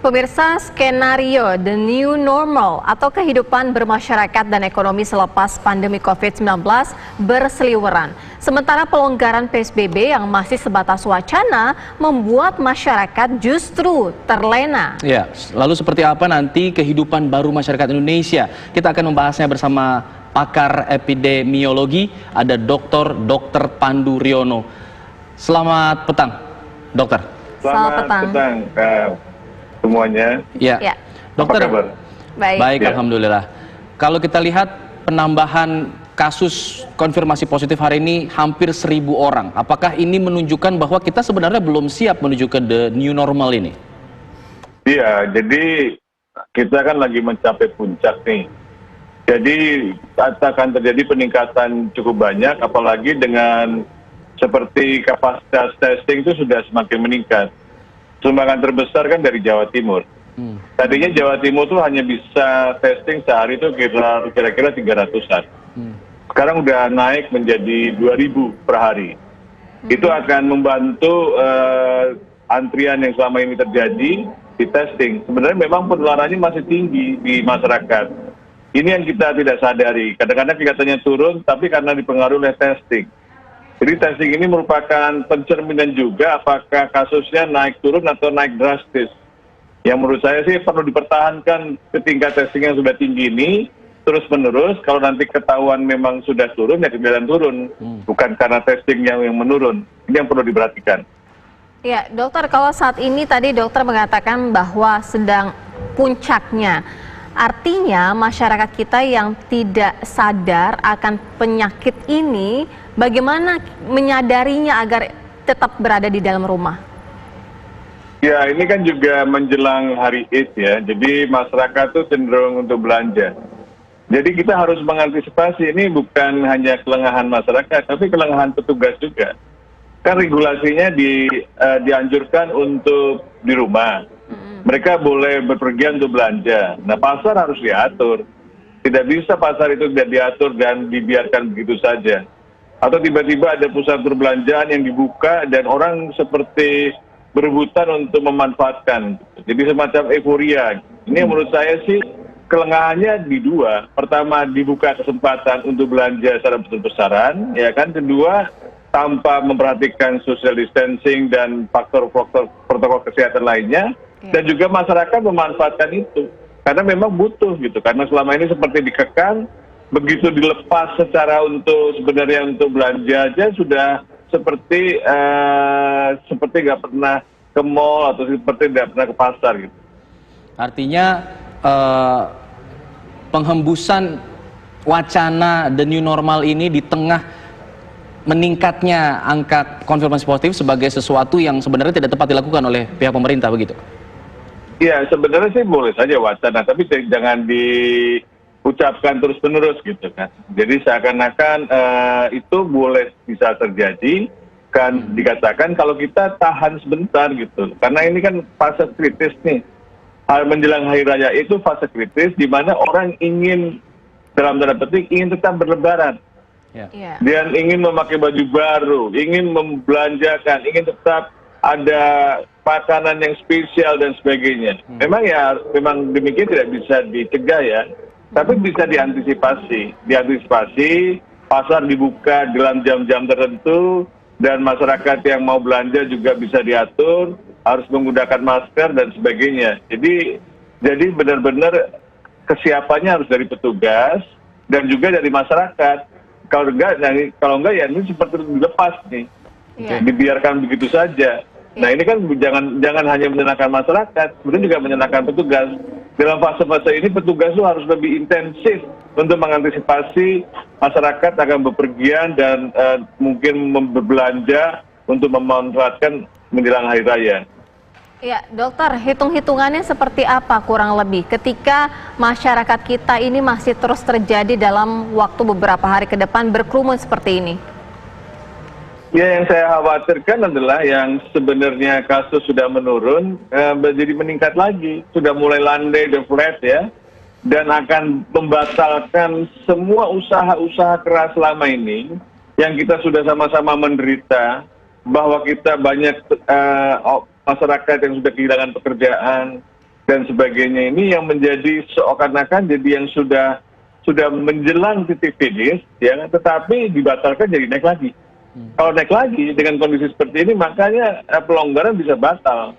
Pemirsa, skenario The New Normal atau kehidupan bermasyarakat dan ekonomi selepas pandemi COVID-19 berseliweran. Sementara pelonggaran PSBB yang masih sebatas wacana membuat masyarakat justru terlena. Ya, lalu seperti apa nanti kehidupan baru masyarakat Indonesia? Kita akan membahasnya bersama pakar epidemiologi, ada Dr. Pandu Riono. Selamat petang, dokter. Selamat petang. Semuanya. Ya. Dokter. Apa kabar? Baik. Ya. Alhamdulillah. Kalau kita lihat penambahan kasus konfirmasi positif hari ini hampir 1.000 orang. Apakah ini menunjukkan bahwa kita sebenarnya belum siap menuju ke the new normal ini? Iya, jadi kita kan lagi mencapai puncak nih. Jadi akan terjadi peningkatan cukup banyak, apalagi dengan seperti kapasitas testing itu sudah semakin meningkat. Sumbangan terbesar kan dari Jawa Timur. Tadinya Jawa Timur tuh hanya bisa testing sehari itu kira-kira 300-an. Sekarang udah naik menjadi 2.000 per hari. Itu akan membantu antrian yang selama ini terjadi di testing. Sebenarnya memang penularannya masih tinggi di masyarakat. Ini yang kita tidak sadari. Kadang-kadang kelihatannya turun, tapi karena dipengaruhi oleh testing. Jadi testing ini merupakan pencerminan juga apakah kasusnya naik turun atau naik drastis. Yang menurut saya sih perlu dipertahankan ketika testing yang sudah tinggi ini terus menerus. Kalau nanti ketahuan memang sudah turun, ya kemudian turun. Bukan karena testing yang menurun. Ini yang perlu diperhatikan. Ya, dokter, kalau saat ini tadi dokter mengatakan bahwa sedang puncaknya. Artinya masyarakat kita yang tidak sadar akan penyakit ini, bagaimana menyadarinya agar tetap berada di dalam rumah? Ya, ini kan juga menjelang hari Id ya, jadi masyarakat tuh cenderung untuk belanja. Jadi kita harus mengantisipasi, ini bukan hanya kelengahan masyarakat, tapi kelengahan petugas juga. Kan regulasinya dianjurkan untuk di rumah. Mereka boleh berpergian untuk belanja. Nah, pasar harus diatur. Tidak bisa pasar itu tidak diatur dan dibiarkan begitu saja. Atau tiba-tiba ada pusat perbelanjaan yang dibuka dan orang seperti berebutan untuk memanfaatkan. Jadi semacam euforia. Ini menurut saya sih kelengahannya di dua. Pertama, dibuka kesempatan untuk belanja secara besar-besaran, ya kan. Kedua, tanpa memperhatikan social distancing dan faktor-faktor protokol kesehatan lainnya. Dan juga masyarakat memanfaatkan itu karena memang butuh gitu, karena selama ini seperti dikekang, begitu dilepas secara sebenarnya untuk belanja aja sudah seperti nggak pernah ke mall atau seperti nggak pernah ke pasar gitu. Artinya penghembusan wacana the new normal ini di tengah meningkatnya angka konfirmasi positif sebagai sesuatu yang sebenarnya tidak tepat dilakukan oleh pihak pemerintah, begitu? Ya, sebenarnya sih boleh saja wacana, tapi jangan diucapkan terus-menerus gitu kan. Jadi seakan-akan itu boleh bisa terjadi, kan dikatakan kalau kita tahan sebentar gitu. Karena ini kan fase kritis nih. Menjelang Hari Raya itu fase kritis di mana orang ingin, dalam tanda petik, ingin tetap berlebaran. Dan ingin memakai baju baru, ingin membelanjakan, ingin tetap ada makanan yang spesial dan sebagainya. Memang demikian tidak bisa dicegah ya, tapi bisa diantisipasi. Pasar dibuka dalam jam-jam tertentu dan masyarakat yang mau belanja juga bisa diatur, harus menggunakan masker dan sebagainya. Jadi benar-benar kesiapannya harus dari petugas dan juga dari masyarakat. Kalau enggak ya ini seperti dilepas nih, dibiarkan begitu saja. Nah, ini kan jangan hanya menyenangkan masyarakat, kemudian juga menyenangkan petugas. Dalam fase-fase ini petugas itu harus lebih intensif untuk mengantisipasi masyarakat akan bepergian dan mungkin berbelanja untuk memanfaatkan menjelang Hari Raya. Ya, dokter, hitung-hitungannya seperti apa kurang lebih ketika masyarakat kita ini masih terus terjadi dalam waktu beberapa hari ke depan berkerumun seperti ini? Ya, yang saya khawatirkan adalah yang sebenarnya kasus sudah menurun, jadi meningkat lagi. Sudah mulai landai dan flat ya, dan akan membatalkan semua usaha-usaha keras selama ini yang kita sudah sama-sama menderita, bahwa kita banyak masyarakat yang sudah kehilangan pekerjaan, dan sebagainya ini yang menjadi seakan-akan jadi yang sudah menjelang titik finish, ya, tetapi dibatalkan jadi naik lagi. Kalau naik lagi dengan kondisi seperti ini, makanya pelonggaran bisa batal.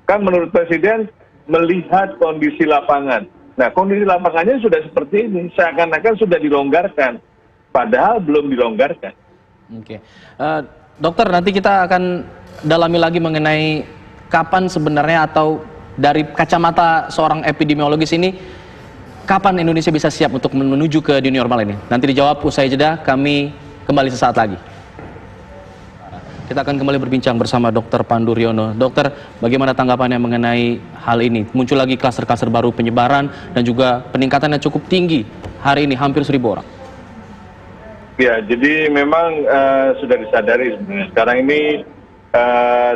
Kan menurut Presiden melihat kondisi lapangan. Nah, kondisi lapangannya sudah seperti ini, seakan-akan sudah dilonggarkan, padahal belum dilonggarkan. Dokter, nanti kita akan dalami lagi mengenai kapan sebenarnya, atau dari kacamata seorang epidemiologis ini, kapan Indonesia bisa siap untuk menuju ke new normal ini. Nanti dijawab usai jeda, kami kembali sesaat lagi. Kita akan kembali berbincang bersama Dr. Pandu Riono. Dokter, bagaimana tanggapannya mengenai hal ini? Muncul lagi klaster-klaster baru penyebaran dan juga peningkatan yang cukup tinggi hari ini, hampir 1.000 orang. Ya, jadi memang sudah disadari sebenarnya. Sekarang ini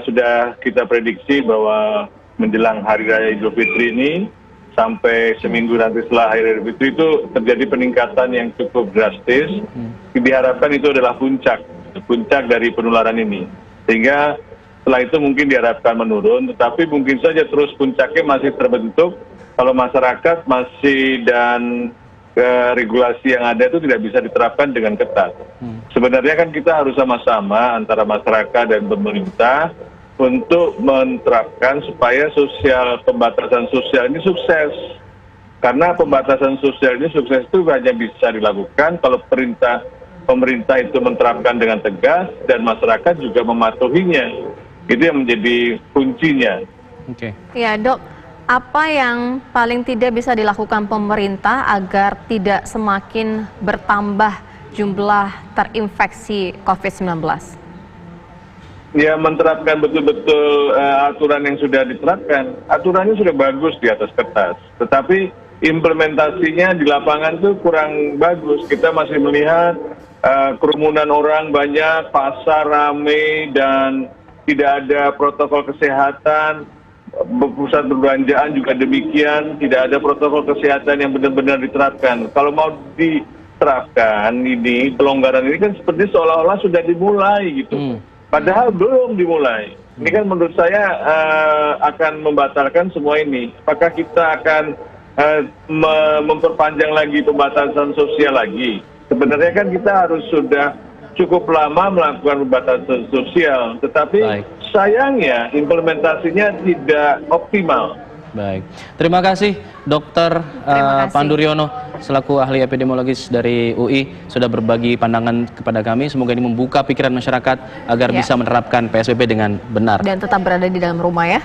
sudah kita prediksi bahwa menjelang Hari Raya Idul Fitri ini, sampai seminggu nanti setelah Hari Raya Idul Fitri itu terjadi peningkatan yang cukup drastis. Diharapkan itu adalah puncak dari penularan ini. Sehingga setelah itu mungkin diharapkan menurun, tetapi mungkin saja terus puncaknya masih terbentuk kalau masyarakat masih dan regulasi yang ada itu tidak bisa diterapkan dengan ketat. Sebenarnya kan kita harus sama-sama antara masyarakat dan pemerintah untuk menerapkan supaya pembatasan sosial ini sukses. Karena pembatasan sosial ini sukses itu hanya bisa dilakukan kalau pemerintah itu menerapkan dengan tegas dan masyarakat juga mematuhinya. Itu yang menjadi kuncinya. Ya, Dok. Apa yang paling tidak bisa dilakukan pemerintah agar tidak semakin bertambah jumlah terinfeksi COVID-19? Ya, menerapkan betul-betul aturan yang sudah diterapkan. Aturannya sudah bagus di atas kertas, tetapi implementasinya di lapangan itu kurang bagus. Kita masih melihat kerumunan orang banyak, pasar ramai, dan tidak ada protokol kesehatan. Pusat perbelanjaan juga demikian, tidak ada protokol kesehatan yang benar-benar diterapkan. Kalau mau diterapkan ini, pelonggaran ini kan seperti seolah-olah sudah dimulai gitu. Padahal belum dimulai. Ini kan menurut saya akan membatalkan semua ini. Apakah kita akan memperpanjang lagi pembatasan sosial lagi? Sebenarnya kan kita harus sudah cukup lama melakukan pembatasan sosial, tetapi sayangnya implementasinya tidak optimal. Baik, terima kasih Dr. Pandu Riono selaku ahli epidemiologis dari UI sudah berbagi pandangan kepada kami. Semoga ini membuka pikiran masyarakat agar bisa menerapkan PSBB dengan benar. Dan tetap berada di dalam rumah ya.